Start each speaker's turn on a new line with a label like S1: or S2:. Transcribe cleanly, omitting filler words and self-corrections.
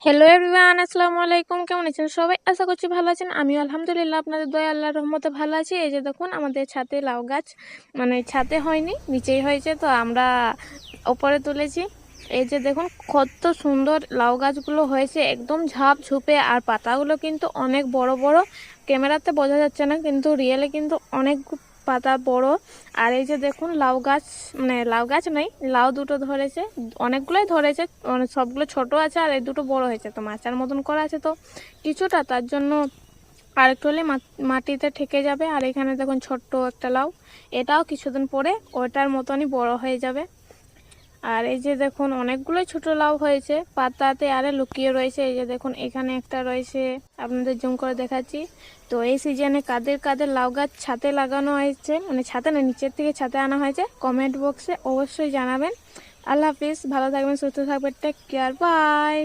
S1: Hello everyone, আসসালামু আলাইকুম। কেমন আছেন সবাই? আশা করছি ভালো আছেন। আমিও আলহামদুলিল্লাহ আপনাদের দয়া আল্লাহর রহমতে ভালো আছি। এই যে দেখুন আমাদের ছাদে লাউ গাছ, মানে ছাদে হয়নি, নিচেই হয়েছে, তো আমরা ওপরে তুলেছি। এই যে দেখুন কত সুন্দর লাউ গাছগুলো হয়েছে, একদম ঝাপ ঝুপে, আর পাতাগুলো কিন্তু অনেক বড় বড়। ক্যামেরাতে বোঝা যাচ্ছে না, কিন্তু রিয়েলে কিন্তু অনেক পাতা বড়। আর এই যে দেখুন লাউ গাছ, মানে লাউ গাছ নেই, লাউ দুটো ধরেছে, অনেকগুলোই ধরেছে, মানে সবগুলো ছোট আছে আর এই দুটো বড় হয়েছে, তো মাচার মতন করা আছে, তো কিছুটা তার জন্য আর একটু হলে মাটিতে ঠেকে যাবে। আর এখানে দেখুন ছোট্ট একটা লাউ, এটাও কিছুদিন পরে ওটার মতনই বড় হয়ে যাবে। আর এই যে দেখুন অনেকগুলোই ছোট লাউ হয়েছে, পাতাতে আরে লুকিয়ে রয়েছে। এই যে দেখুন এখানে একটা রয়েছে, আপনাদের জুম করে দেখাচ্ছি। তো এই সিজনে কাদের কাদের লাউ গাছ ছাদে লাগানো হয়েছে, মানে ছাদে না, নিচের থেকে ছাদে আনা হয়েছে, কমেন্ট বক্সে অবশ্যই জানাবেন। আল্লাহ হাফিজ, ভালো থাকবেন, সুস্থ থাকবেন, টেক কেয়ার, বাই।